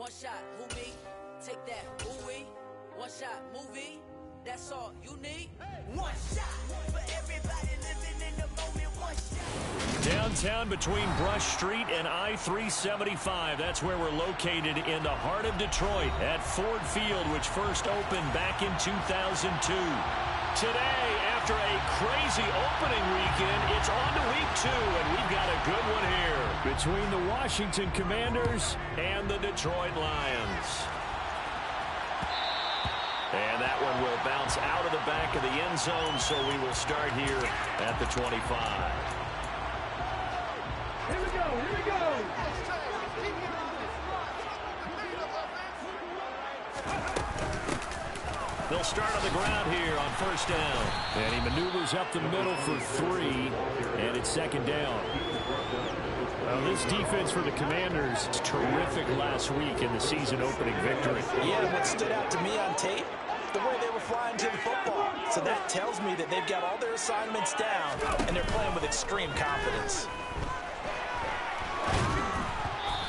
One shot, who me? Take that, ooh-wee. One shot, movie. That's all you need. One shot for everybody living in the moment. One shot. Downtown between Brush Street and I-375. That's where we're located in the heart of Detroit at Ford Field, which first opened back in 2002. Today, after a crazy opening weekend, it's on to week 2, and we've got a good one here between the Washington Commanders and the Detroit Lions. And that one will bounce out of the back of the end zone, so we will start here at the 25. Here we go, here we go! They'll start on the ground here on first down. And he maneuvers up the middle for 3, and it's second down. Well, this defense for the Commanders is terrific last week in the season opening victory. Yeah, what stood out to me on tape, the way they were flying to the football. So that tells me that they've got all their assignments down, and they're playing with extreme confidence.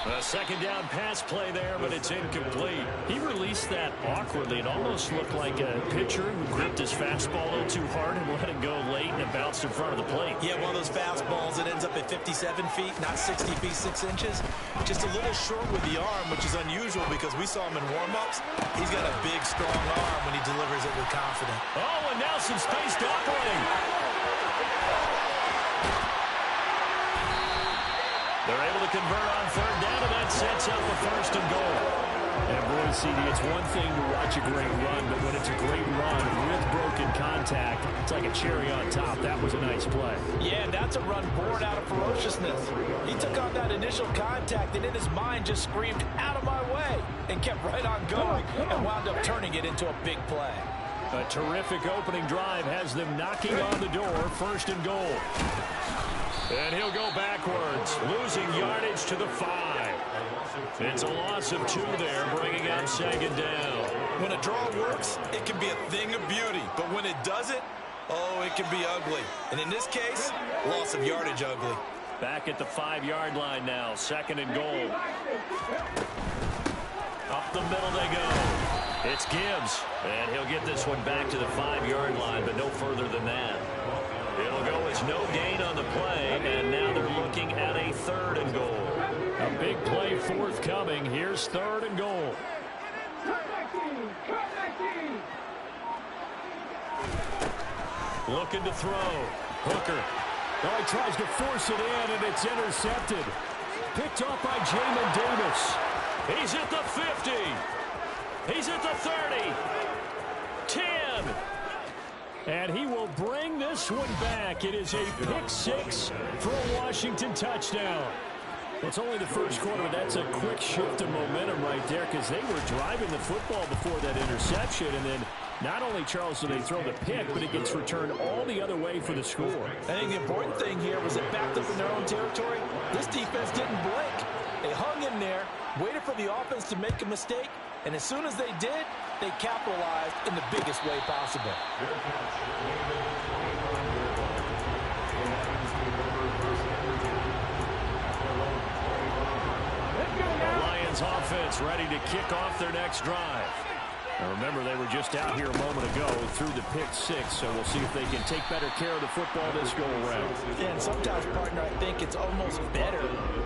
A second down pass play there, but it's incomplete. He released that awkwardly. It almost looked like a pitcher who gripped his fastball a little too hard and let it go late, and it bounced in front of the plate. Yeah, one of those fastballs that ends up at 57 feet, not 60 feet, 6 inches. Just a little short with the arm, which is unusual because we saw him in warm-ups. He's got a big, strong arm when he delivers it with confidence. Oh, and now some space to operate. They're able to convert on third down, and that sets up a first and goal. And boy, CD, it's one thing to watch a great run, but when it's a great run with broken contact, it's like a cherry on top. That was a nice play. Yeah, that's a run born out of ferociousness. He took on that initial contact, and in his mind just screamed, out of my way, and kept right on going and wound up turning it into a big play. A terrific opening drive has them knocking on the door, first and goal. And he'll go backwards, losing yardage to the 5. It's a loss of 2 there, bringing up second down. When a draw works, it can be a thing of beauty. But when it doesn't, oh, it can be ugly. And in this case, loss of yardage ugly. Back at the 5-yard line now, second and goal. Up the middle they go. It's Gibbs, and he'll get this one back to the 5-yard line, but no further than that. It'll go as no gain on the play, and now they're looking at a third and goal. A big play forthcoming. Here's third and goal. Looking to throw. Hooker. Oh, he tries to force it in, and it's intercepted. Picked off by Jamin Davis. He's at the 50. He's at the 30. 10. And he will bring this one back. It is a pick-6 for a Washington touchdown. It's only the first quarter, but that's a quick shift of momentum right there because they were driving the football before that interception. And then not only, Charles, do they throw the pick, but it gets returned all the other way for the score. I think the important thing here was it backed up in their own territory. This defense didn't blink. They hung in there, waited for the offense to make a mistake, and as soon as they did, they capitalized in the biggest way possible. The Lions offense ready to kick off their next drive. Now remember, they were just out here a moment ago through the pick-6, so we'll see if they can take better care of the football this go-around. Yeah, and sometimes, partner, I think it's almost better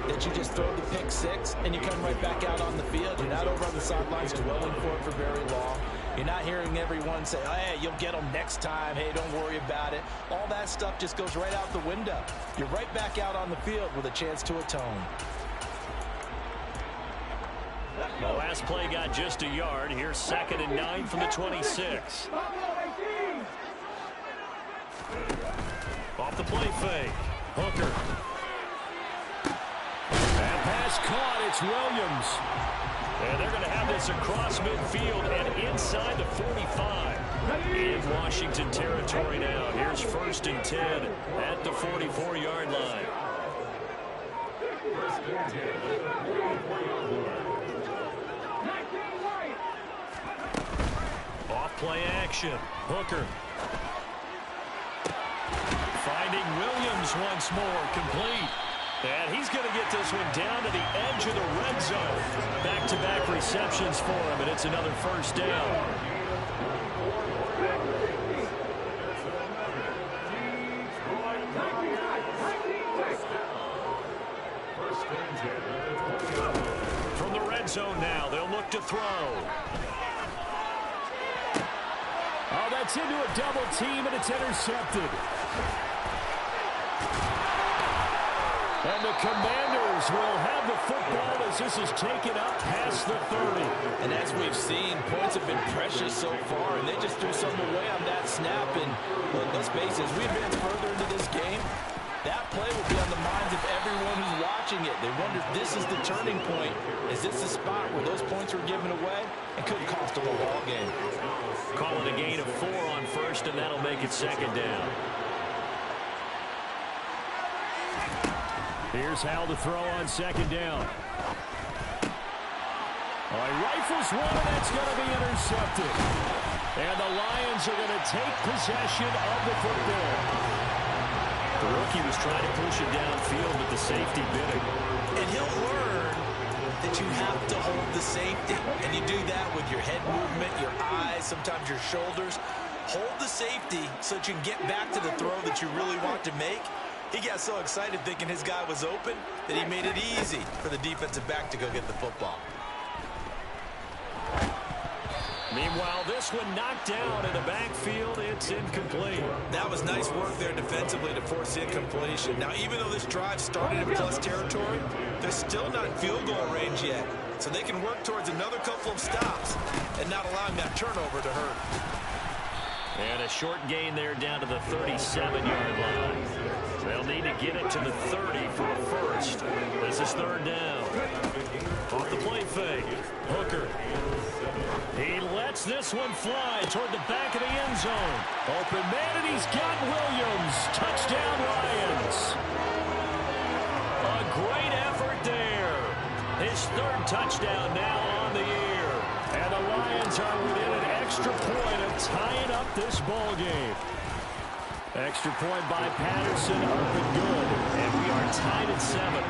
that you just throw the pick-6 and you come right back out on the field. You're not over on the sidelines dwelling for it for very long. You're not hearing everyone say, hey, you'll get them next time. Hey, don't worry about it. All that stuff just goes right out the window. You're right back out on the field with a chance to atone. The last play got just a yard. Here's second and 9 from the 26. Off the play fake. Hooker. And pass caught. It's Williams. And they're going to have this across midfield and inside the 45. In Washington territory now. Here's first and 10 at the 44-yard line. Off-play action. Hooker. Finding Williams once more. Complete. And he's going to get this one down to the edge of the red zone. Back back-to-back receptions for him, and it's another first down. From the red zone now, they'll look to throw. Oh, that's into a double team, and it's intercepted. And the Commanders will have the football as this is taken up past the 30. And as we've seen, points have been precious so far, and they just threw something away on that snap. And look, let's face it, as we advance further into this game, that play will be on the minds of everyone who's watching it. They wonder if this is the turning point. Is this the spot where those points were given away? It could cost them a ball game. Call it a gain of 4 on first, and that'll make it second down. Here's Hal to throw on second down. Oh, he rifles one, and that's going to be intercepted. And the Lions are going to take possession of the football. The rookie was trying to push it downfield, but the safety bit him. And he'll learn that you have to hold the safety. And you do that with your head movement, your eyes, sometimes your shoulders. Hold the safety so that you can get back to the throw that you really want to make. He got so excited thinking his guy was open that he made it easy for the defensive back to go get the football. Meanwhile, this one knocked down in the backfield. It's incomplete. That was nice work there defensively to force incompletion. Now, even though this drive started in plus territory, they're still not in field goal range yet. So they can work towards another couple of stops and not allowing that turnover to hurt. And a short gain there down to the 37-yard line. They'll need to get it to the 30 for a first. This is third down. Off the play fake. Hooker. He lets this one fly toward the back of the end zone. Open man, and he's got Williams. Touchdown, Lions. A great effort there. His third touchdown now on the year. And the Lions are within an extra point of tying up this ball game. Extra point by Patterson, up and good. And we are tied at 7.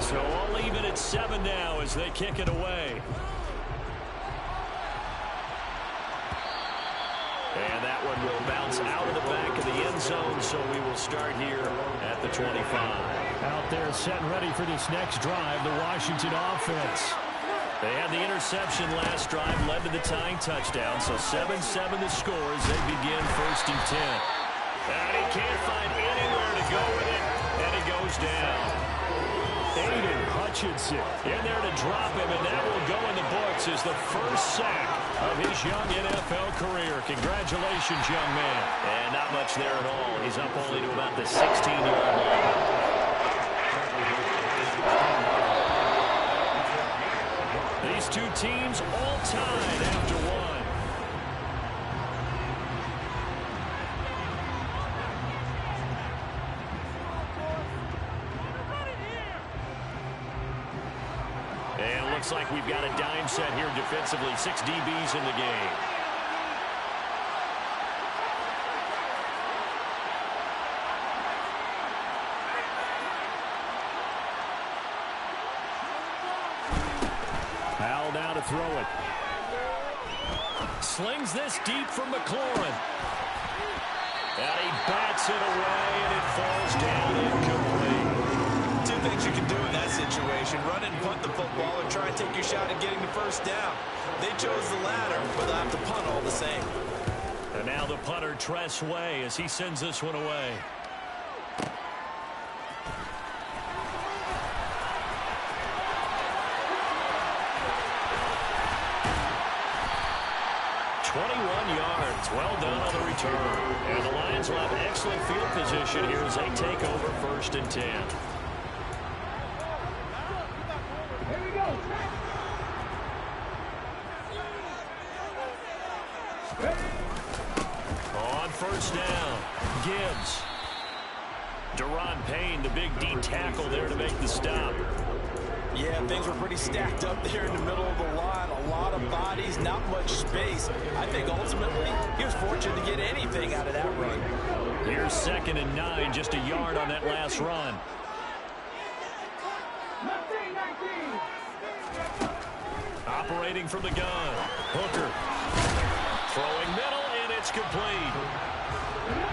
So all even at 7 now as they kick it away. And that one will bounce out of the back of the end zone, so we will start here at the 25. Out there set and ready for this next drive, the Washington offense. They had the interception last drive, led to the tying touchdown, so 7-7 the score as they begin first and 10. And he can't find anywhere to go with it, and he goes down. Aiden Hutchinson in there to drop him, and that will go in the books as the first sack of his young NFL career. Congratulations, young man. And not much there at all. He's up only to about the 16-yard line. These two teams all tied after one. And it looks like we've got a dime set here defensively. 6 DBs in the game. Hal now to throw it. Slings this deep from McLaurin. And he bats it away, and it falls down incomplete. Two things you can do in that situation: run and punt the football, or try and take your shot at getting the first down. They chose the latter, but they'll have to punt all the same. And now the punter, Tress Way, as he sends this one away. Well done on the return. And the Lions will have excellent field position here as they take over first and 10. Here we go. On first down, Gibbs. Deron Payne, the big D tackle there to make the stop. Yeah, things were pretty stacked up there in the middle of the line. A lot of bodies, not much space. I think ultimately he was fortunate to get anything out of that run. Here's 2nd and 9, just a yard on that last run. Operating from the gun. Hooker. Throwing middle, and it's complete.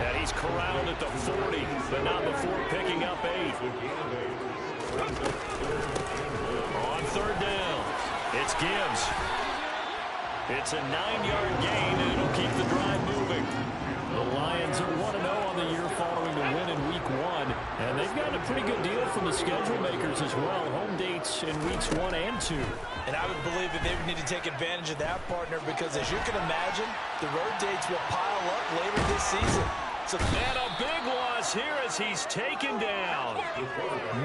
And he's corralled at the 40, but not before picking up 8. On 3rd down, it's Gibbs. It's a 9-yard gain, and it'll keep the drive moving. The Lions are 1-0 on the year following the win in Week 1, and they've gotten a pretty good deal from the schedule makers as well. Home dates in Weeks 1 and 2. And I would believe that they would need to take advantage of that, partner, because as you can imagine, the road dates will pile up later this season. And a big loss here as he's taken down.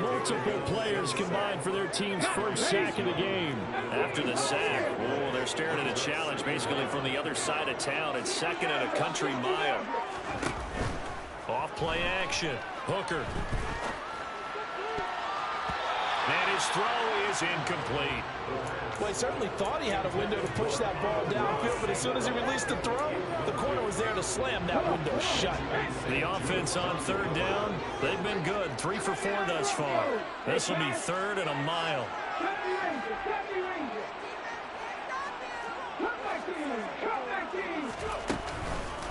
Multiple players combined for their team's first sack of the game. After the sack, oh, they're staring at a challenge basically from the other side of town. It's 2nd and a country mile. Off play action. Hooker. And his throw is incomplete. Well, he certainly thought he had a window to push that ball downfield, but as soon as he released the throw, the corner was there to slam that window shut. The offense on 3rd down, they've been good. 3 for 4 thus far. This will be 3rd and a mile.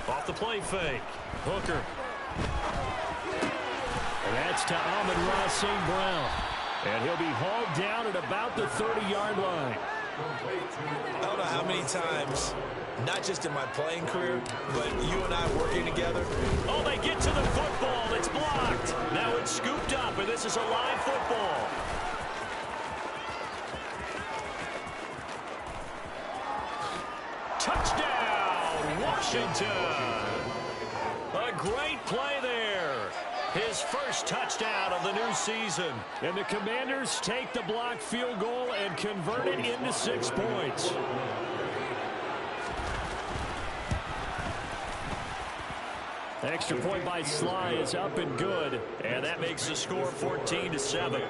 Off the play fake. Hooker. And that's to Amon-Ra St. Brown. And he'll be hauled down at about the 30-yard line. I don't know how many times, not just in my playing career, but you and I working together. Oh, they get to the football. It's blocked. Now it's scooped up, and this is a live football. Touchdown, Washington. A great play there. His first touchdown of the new season. And the Commanders take the blocked field goal and convert it into 6 points. Extra point by Sly is up and good. And that makes the score 14-7.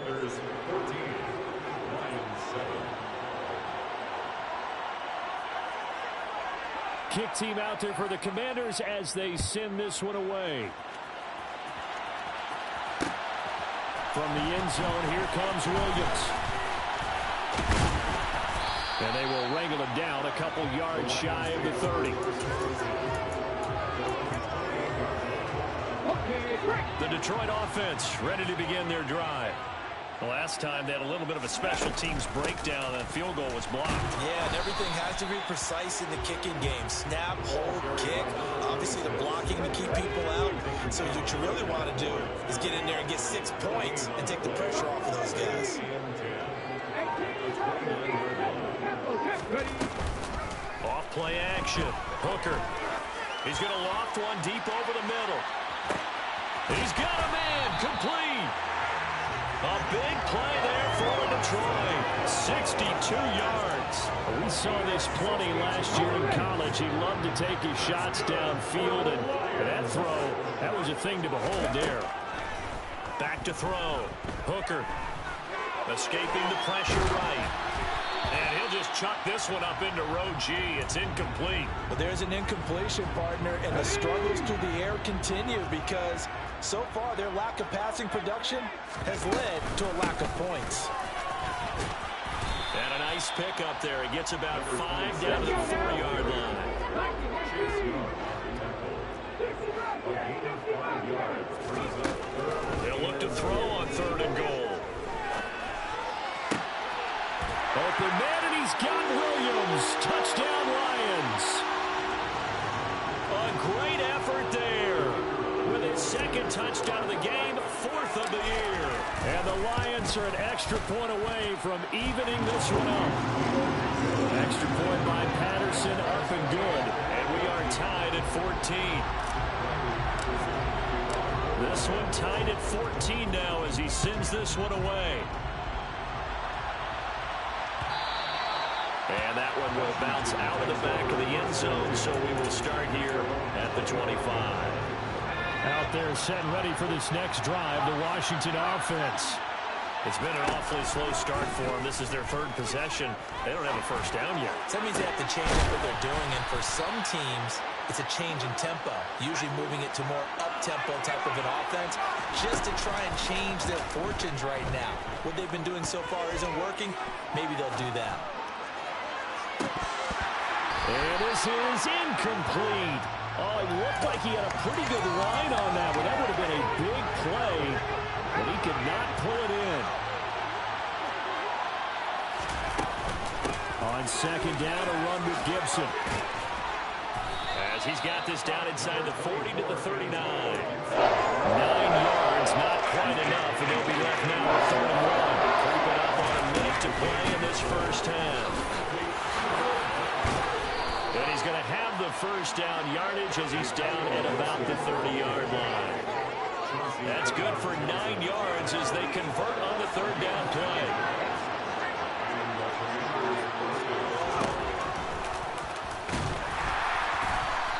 Kick team out there for the Commanders as they send this one away. From the end zone, here comes Williams. And they will wrangle him down a couple yards shy of the 30. The Detroit offense ready to begin their drive. The last time they had a little bit of a special teams breakdown, and the field goal was blocked. Yeah, and everything has to be precise in the kicking game. Snap, hold, kick. Obviously, the blocking to keep people out. So what you really want to do is get in there and get 6 points and take the pressure off of those guys. Off play action. Hooker. He's going to loft one deep over the middle. He's got a man. Complete. A big play there for Detroit. 62 yards. We saw this plenty last year in college. He loved to take his shots downfield, and that throw, that was a thing to behold there. Back to throw. Hooker escaping the pressure right. And he'll just chuck this one up into row G. It's incomplete. But there's an incompletion, partner, and the struggles through the air continue because so far their lack of passing production has led to a lack of points. And a nice pick up there. He gets about 5 down to the 4-yard line. They'll look to throw on 3rd and goal. Open man, and he's got Williams. Touchdown, Lions. A great effort there. With his 2nd touchdown of the game, 4th of the year. And the Lions are an extra point away from evening this one up. Extra point by Patterson, up and good. And we are tied at 14. This one tied at 14 now as he sends this one away. And that one will bounce out of the back of the end zone, so we will start here at the 25. Out there set and ready for this next drive, the Washington offense. It's been an awfully slow start for them. This is their third possession. They don't have a first down yet. So that means they have to change up what they're doing, and for some teams, it's a change in tempo, usually moving it to more up-tempo type of an offense, just to try and change their fortunes right now. What they've been doing so far isn't working. Maybe they'll do that. And this is incomplete. Oh, it looked like he had a pretty good line on that one. That would have been a big play, but he could not pull it in. On second down, a run with Gibson. As he's got this down inside the 40 to the 39. 9 yards, not quite enough, and they'll be left now with 3rd and 1. Creeping up on a minute to play in this first half. And he's going to have the first down yardage as he's down at about the 30-yard line. That's good for 9 yards as they convert on the 3rd down play.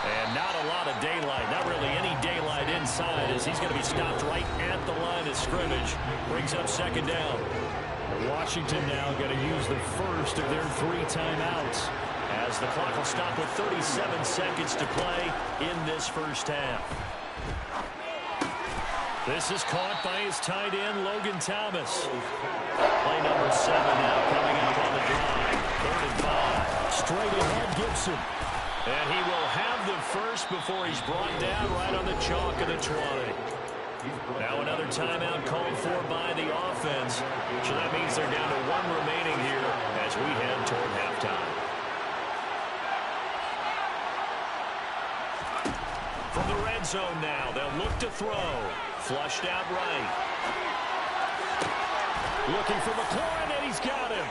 And not a lot of daylight, not really any daylight inside as he's going to be stopped right at the line of scrimmage. Brings up 2nd down. Washington now going to use the first of their 3 timeouts. As the clock will stop with 37 seconds to play in this first half. This is caught by his tight end, Logan Thomas. Play number 7 now coming up on the drive. 3rd and 5. Straight ahead, Gibson. And he will have the first before he's brought down right on the chalk of the 20. Now another timeout called for by the offense. So that means they're down to 1 remaining here as we head toward halftime. From the red zone now, they'll look to throw. Flushed out right. Looking for McLaurin, and he's got him.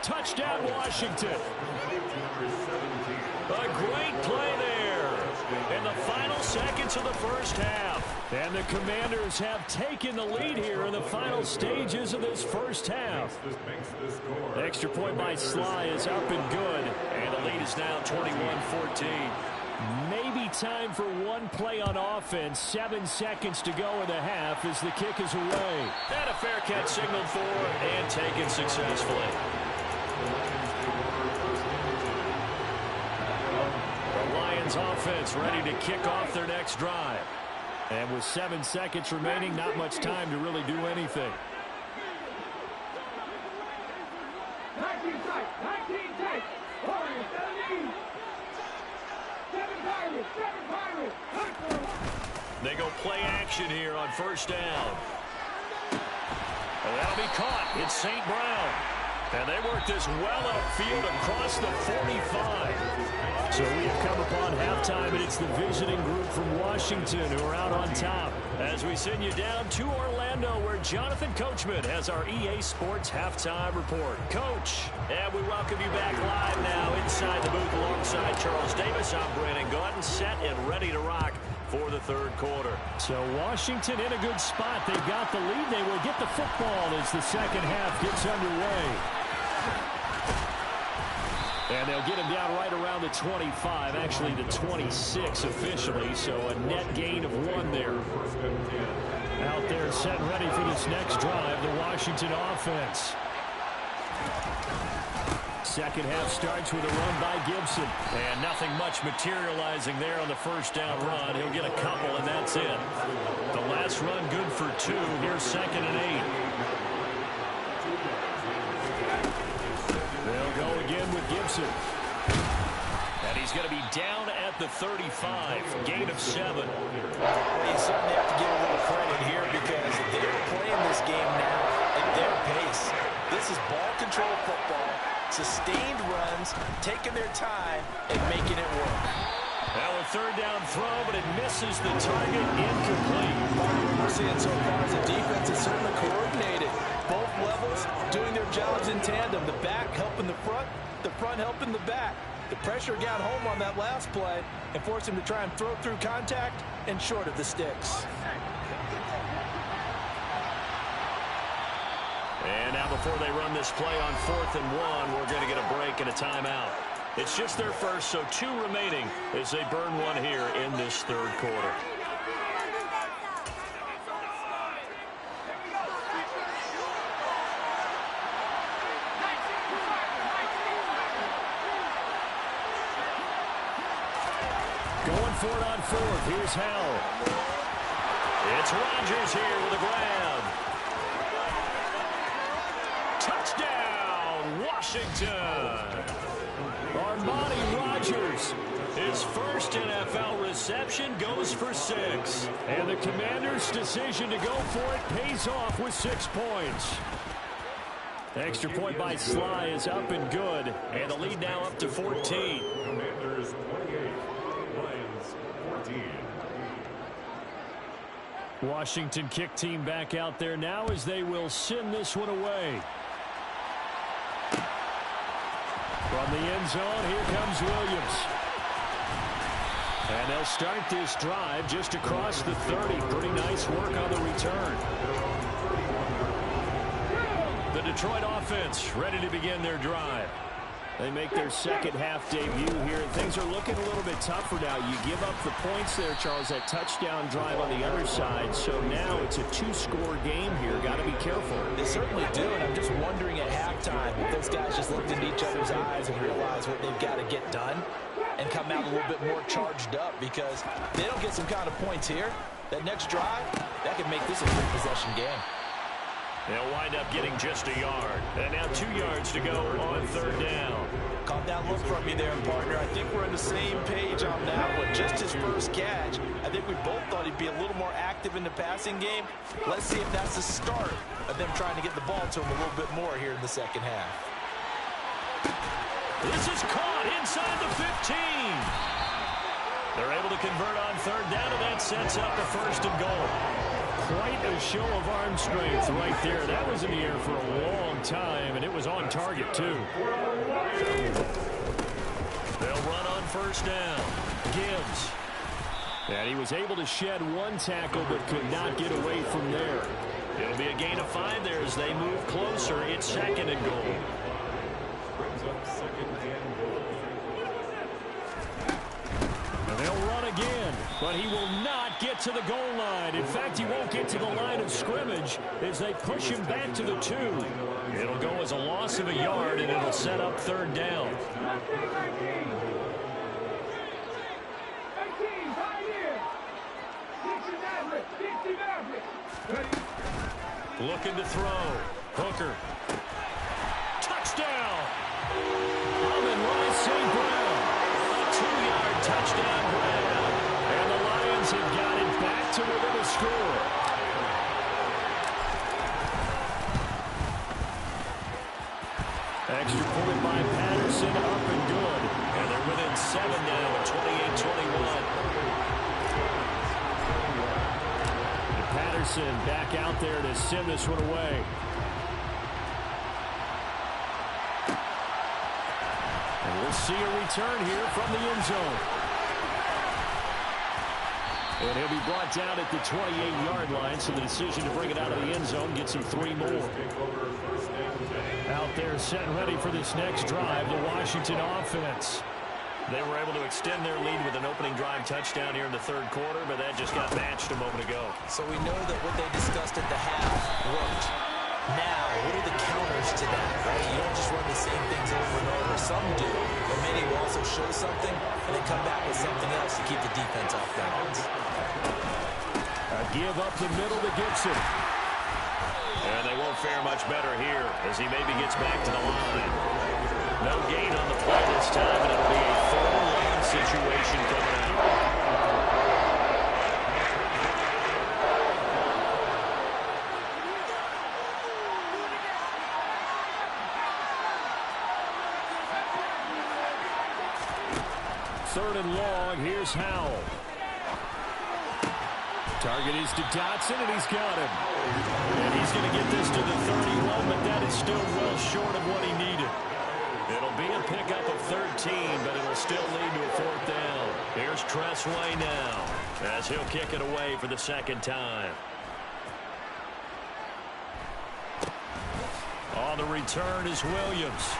Touchdown, Washington. A great play there in the final seconds of the first half. And the Commanders have taken the lead here in the final stages of this first half. Extra point by Sly is up and good. And the lead is now 21-14. Maybe time for one play on offense. 7 seconds to go in the half as the kick is away. And a fair catch signaled for and taken successfully. The Lions offense ready to kick off their next drive. And with 7 seconds remaining, not much time to really do anything. 19 tight, 19 tight. Warriors, 17. 7 Pirates. They go play action here on first down. And that'll be caught. It's St. Brown. And they work this well upfield across the 45. So we have come upon halftime, and it's the visiting group from Washington who are out on top. As we send you down to Orlando, where Jonathan Coachman has our EA Sports Halftime Report. Coach, and we welcome you back live now inside the booth alongside Charles Davis. I'm Brandon Gordon, set and ready to rock for the 3rd quarter. So Washington in a good spot. They've got the lead. They will get the football as the second half gets underway. And they'll get him down right around the 25, actually the 26 officially, so a net gain of 1 there. Out there set and ready for this next drive, the Washington offense. Second half starts with a run by Gibson. And nothing much materializing there on the first down run. He'll get a couple, and that's it. The last run good for 2. Here's 2nd and 8. They'll go again with Gibson. And he's going to be down at the 35. Gain of 7. You certainly have to give a little credit here because they're playing this game now at their pace. This is ball control football, sustained runs, taking their time, and making it work. Now a 3rd down throw, but it misses the target, incomplete. What we're seeing so far is the defense is certainly coordinated. Both levels doing their jobs in tandem. The back helping the front helping the back. The pressure got home on that last play and forced him to try and throw through contact and short of the sticks. And now before they run this play on 4th and 1, we're going to get a break and a timeout. It's just their first, so 2 remaining as they burn 1 here in this 3rd quarter. going for it on fourth. Here's Howell. It's Rodgers here with a grab. Touchdown, Washington. Armani Rodgers, his first NFL reception, goes for 6. And the Commanders' decision to go for it pays off with 6 points. Extra point by Sly is up and good. And the lead now up to 14. Commanders 28, Lions 14. Washington kick team back out there now as they will send this one away. From the end zone, here comes Williams. And they'll start this drive just across the 30. Pretty nice work on the return. The Detroit offense ready to begin their drive. They make their second half debut here, and things are looking a little bit tougher now. You give up the points there, Charles, that touchdown drive on the other side. So now it's a 2-score game here. Got to be careful. They certainly do, and I'm just wondering at halftime if those guys just looked into each other's eyes and realized what they've got to get done and come out a little bit more charged up, because if they don't get some kind of points here, that next drive, that could make this a 3-possession game. They'll wind up getting just a yard. And now 2 yards to go on third down. Caught that look from you there, partner. I think we're on the same page on that one. Just his first catch. I think we both thought he'd be a little more active in the passing game. Let's see if that's the start of them trying to get the ball to him a little bit more here in the second half. This is caught inside the 15. They're able to convert on third down, and that sets up a first and goal. Quite a show of arm strength right there. That was in the air for a long time, and it was on target, too. They'll run on first down. Gibbs. And he was able to shed 1 tackle, but could not get away from there. It'll be a gain of 5 there as they move closer. It's second and goal. Brings up second and goal. And they'll run again, but he will not get to the goal line. In fact, he won't get to the line of scrimmage as they push him back to the 2. It'll go as a loss of a yard, and it'll set up third down. 19, Pioneer. Dixie Maverick. Dixie Maverick. Looking to throw. Hooker. Touchdown! Amon-Ra St. Brown. A 2-yard touchdown grab. And the Lions have got it back to within a score. Extra point by Patterson, up and good. And they're within 7 now at 28-21. Patterson back out there to send this one away. And we'll see a return here from the end zone. And he'll be brought down at the 28-yard line, so the decision to bring it out of the end zone gets him 3 more. Out there set and ready for this next drive, the Washington offense. They were able to extend their lead with an opening drive touchdown here in the third quarter, but that just got matched a moment ago. So we know that what they discussed at the half worked. Now, what are the counters to that, right? You don't just run the same things over and over. Some do, but many will also show something and then come back with something else to keep the defense off balance. A give up the middle to Gibson. And they won't fare much better here as he maybe gets back to the line. No gain on the play this time, and it'll be a third-down situation coming out. Third and long, here's Howell. Target is to Dotson, and he's got him. And he's going to get this to the 31, but that is still well short of what he needed. It'll be a pickup of 13, but it'll still lead to a fourth down. Here's Tressway now as he'll kick it away for the second time. On the return is Williams.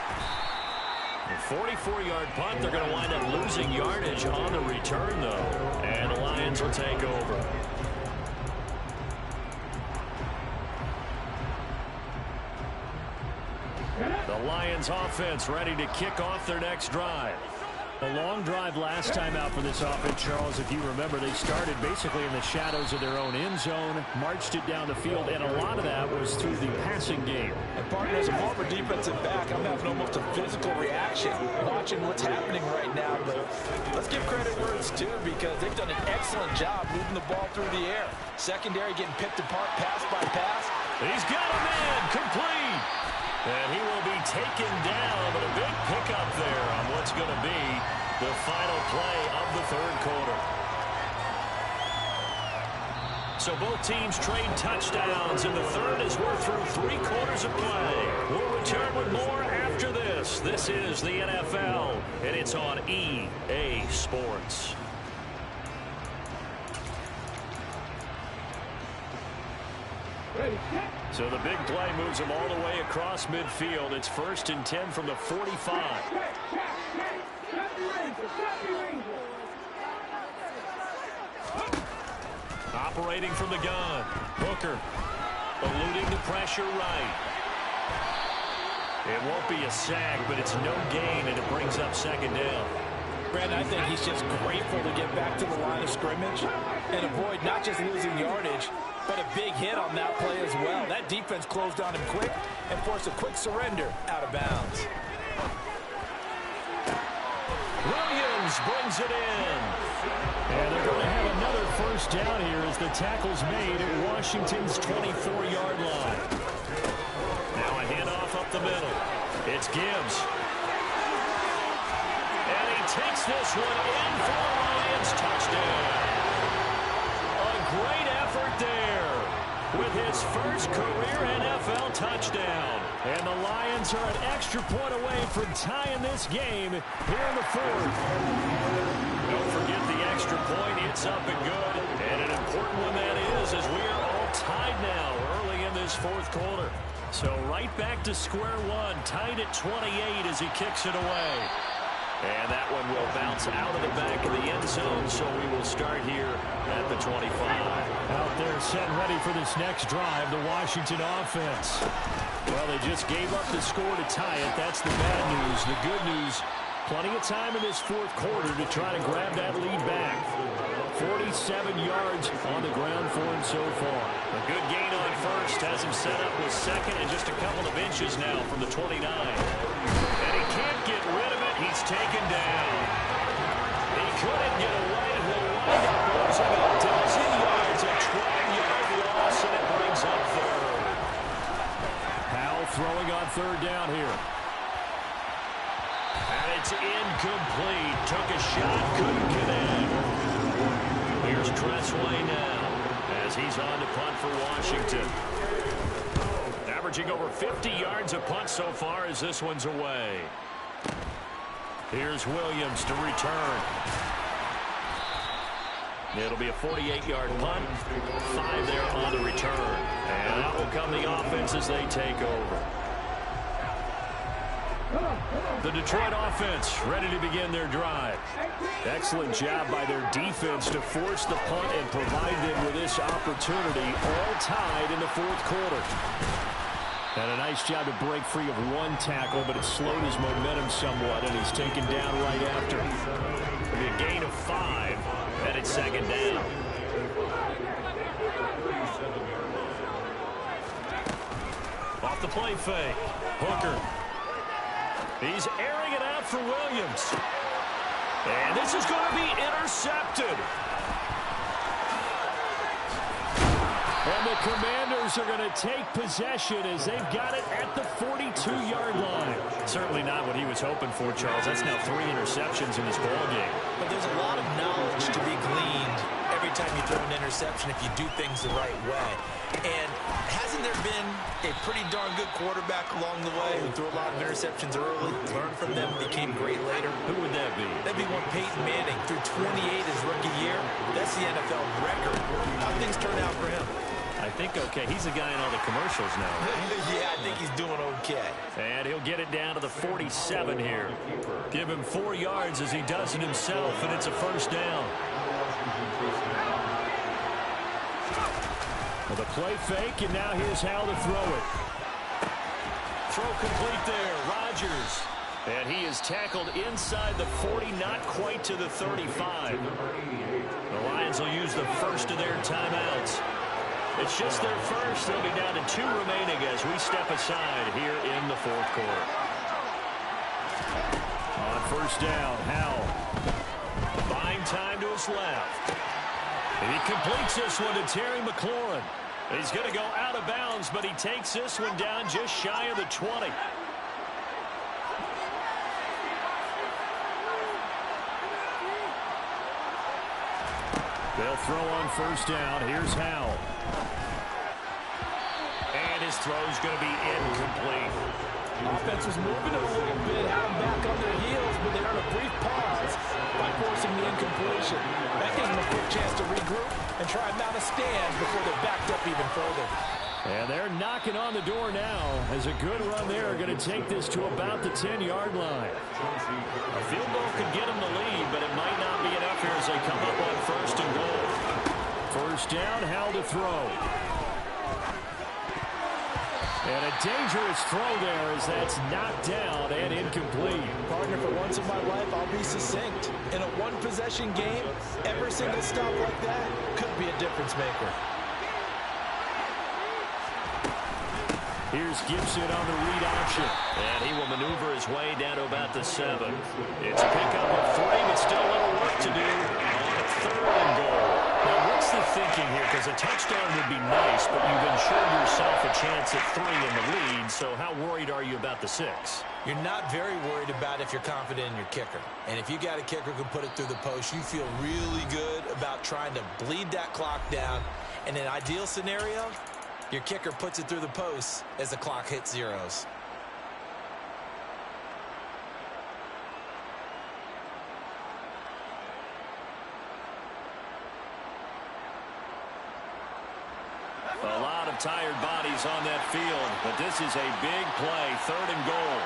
A 44-yard punt. They're going to wind up losing yardage on the return, though. And the Lions will take over. The Lions offense ready to kick off their next drive. A long drive last time out for this offense, Charles. If you remember, they started basically in the shadows of their own end zone, marched it down the field, and a lot of that was through the passing game. And partner, as a former defensive back, I'm having almost a physical reaction watching what's happening right now. But let's give credit where it's due, because they've done an excellent job moving the ball through the air. Secondary getting picked apart pass by pass. He's got a man complete. And he will be taken down, but a big pickup there on what's going to be the final play of the third quarter. So both teams trade touchdowns, and the third as we're through 3 quarters of play. We'll return with more after this. This is the NFL, and it's on EA Sports. Ready, set. So the big play moves them all the way across midfield. It's 1st and 10 from the 45. Operating from the gun. Hooker eluding the pressure right. It won't be a sack, but it's no gain, and it brings up 2nd down. Brandon, I think he's just grateful to get back to the line of scrimmage and avoid not just losing yardage, but a big hit on that play as well. That defense closed on him quick and forced a quick surrender out of bounds. Williams brings it in. And they're going to have another 1st down here as the tackle's made at Washington's 24-yard line. Now a handoff up the middle. It's Gibbs. And he takes this one in for a Lions touchdown. A great effort there with his first career NFL touchdown. And the Lions are an extra point away from tying this game here in the 4th. Don't forget the extra point. It's up and good. And an important one that is, as we are all tied now early in this 4th quarter. So right back to square one, tied at 28 as he kicks it away. And that one will bounce out of the back of the end zone, so we will start here at the 25. Out there set ready for this next drive, the Washington offense. Well, they just gave up the score to tie it. That's the bad news. The good news, plenty of time in this 4th quarter to try to grab that lead back. 47 yards on the ground for him so far. A good gain on 1st has him set up with 2nd and just a couple of inches now from the 29. And he can't get rid of it. He's taken down. He couldn't get away. He'll wind up losing a dozen yards, a 12-yard loss, and it brings up 3rd. Powell throwing on 3rd down here. And it's incomplete. Took a shot, couldn't connect. Here's Tressway now as he's on to punt for Washington. Averaging over 50 yards a punt so far as this one's away. Here's Williams to return. It'll be a 48-yard punt. 5 there on the return. And out will come the offense as they take over. The Detroit offense ready to begin their drive. Excellent job by their defense to force the punt and provide them with this opportunity, all tied in the 4th quarter. And a nice job to break free of one tackle, but it slowed his momentum somewhat, and he's taken down right after. It'll be a gain of 5, and it's 2nd down. Off the play fake. Hooker. He's airing it out for Williams. And this is going to be intercepted. And the Commanders are going to take possession as they've got it at the 42-yard line. Certainly not what he was hoping for, Charles. That's now 3 interceptions in this ballgame. But there's a lot of knowledge to be gleaned every time you throw an interception if you do things the right way. And hasn't there been a pretty darn good quarterback along the way who threw a lot of interceptions early, learned from them, became great later? Who would that be? That'd be one Peyton Manning. Threw 28 his rookie year. That's the NFL record. How things turn out for him? I think okay. He's the guy in all the commercials now. Yeah, I think he's doing okay. And he'll get it down to the 47 here. Give him 4 yards as he does it himself, and it's a 1st down. Well, the play fake, and now here's how to throw it. Throw complete there. Rodgers And he is tackled inside the 40, not quite to the 35. The Lions will use the first of their timeouts. It's just their first. They'll be down to 2 remaining as we step aside here in the fourth quarter. On first down, Howell. Buying time to his left. And he completes this one to Terry McLaurin. He's going to go out of bounds, but he takes this one down just shy of the 20. They'll throw on first down. Here's Howell. And his throw's going to be incomplete. Offense was moving it a little bit, had them back on their heels, but they earned a brief pause by forcing the incompletion. That gives them a quick chance to regroup and try and mount a stand before they're backed up even further. And they're knocking on the door now as a good run there are going to take this to about the 10-yard line. A field goal could get them the lead, but it might not be enough here as they come up on first and goal. First down, Howell to throw. And a dangerous throw there as that's knocked down and incomplete. Partner, for once in my life, I'll be succinct. In a one-possession game, every single stop like that could be a difference maker. Here's Gibson on the read option. And he will maneuver his way down to about the 7. It's a pickup of 3, but still a little work to do on third and goal. Now, what's the thinking here? Because a touchdown would be nice, but you've ensured yourself a chance at 3 in the lead, so how worried are you about the 6? You're not very worried about if you're confident in your kicker. And if you got a kicker who can put it through the post, you feel really good about trying to bleed that clock down. In an ideal scenario, your kicker puts it through the post as the clock hits zeros. A lot of tired bodies on that field, but this is a big play, third and goal.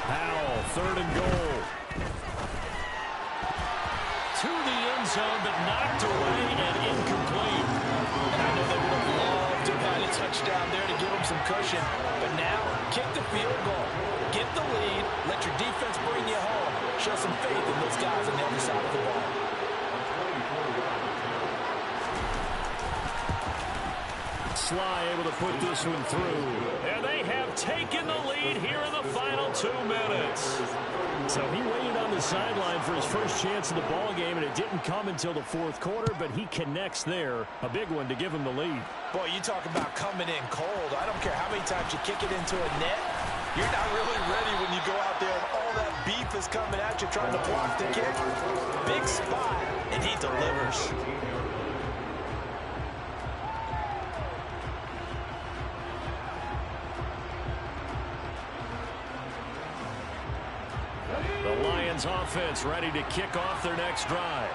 Howell, third and goal. To the end zone, but knocked away and incomplete. And I know they would have loved to have had a touchdown there to give them some cushion. But now, kick the field goal. Get the lead. Let your defense bring you home. Show some faith in those guys on the other side of the ball. Sly able to put this one through. And they have taken the lead here in the final 2 minutes. So he waited on the sideline for his first chance in the ball game, and it didn't come until the fourth quarter, but he connects there. A big one to give him the lead. Boy, you talk about coming in cold. I don't care how many times you kick it into a net. You're not really ready when you go out there and all that beef is coming at you trying to block the kick. Big spot, and he delivers. The Lions offense ready to kick off their next drive.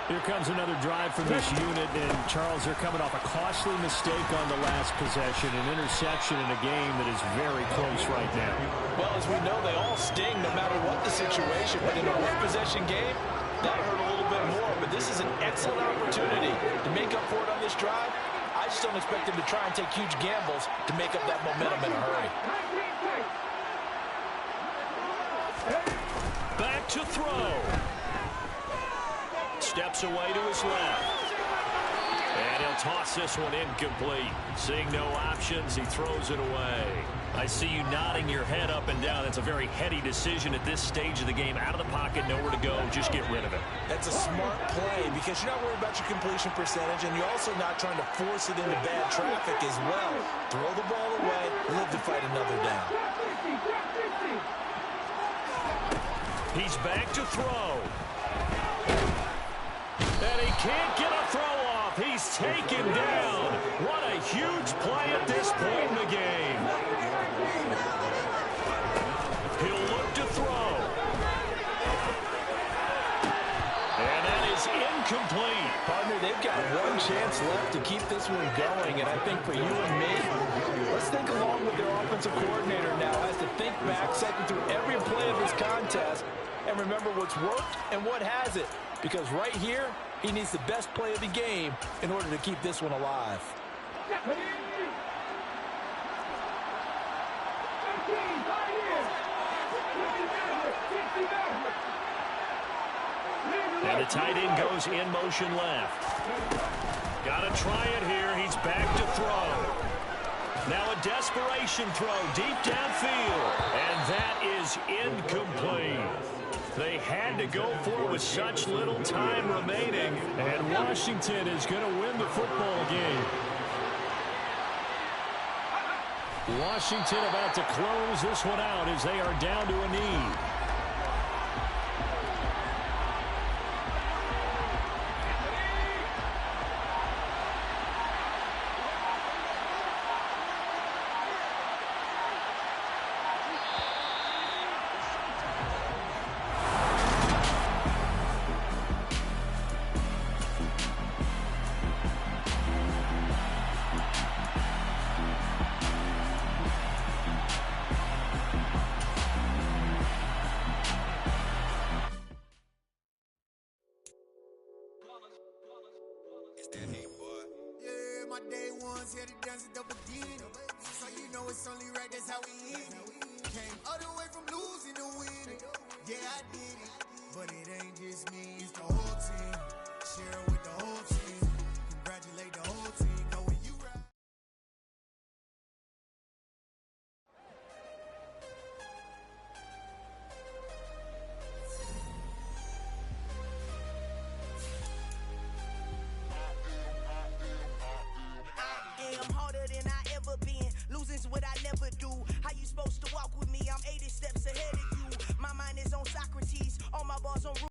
Here comes another drive from this unit, and Charles, they're coming off a costly mistake on the last possession, an interception in a game that is very close right now. Well, as we know, they all sting no matter what the situation, but in a one-possession game, that hurt a little bit more, but this is an excellent opportunity to make up for it on this drive. I just don't expect them to try and take huge gambles to make up that momentum in a hurry. Back to throw. Steps away to his left. And he'll toss this one incomplete. Seeing no options, he throws it away. I see you nodding your head up and down. That's a very heady decision at this stage of the game. Out of the pocket, nowhere to go. Just get rid of it. That's a smart play because you're not worried about your completion percentage, and you're also not trying to force it into bad traffic as well. Throw the ball away, live to fight another down. He's back to throw. And he can't get a throw off. He's taken down. What a huge play at this point in the game. He'll look to throw. And that is incomplete. Partner, they've got one chance left to keep this one going, and I think for you and me, let's think along with their offensive coordinator now as to think back, cycle through every play of this contest, and remember what's worked and what hasn't. Because right here, he needs the best play of the game in order to keep this one alive. And the tight end goes in motion left. Got to try it here. He's back to throw. Now a desperation throw deep downfield. And that is incomplete. They had to go for it with such little time remaining. And Washington is going to win the football game. Washington about to close this one out as they are down to a knee. Day ones here to dance at the beginning. So you know it's only right, that's how we eat. Came all the way from losing to winning. Yeah, I did it. But it ain't just me, it's the whole team. Share it with the whole team.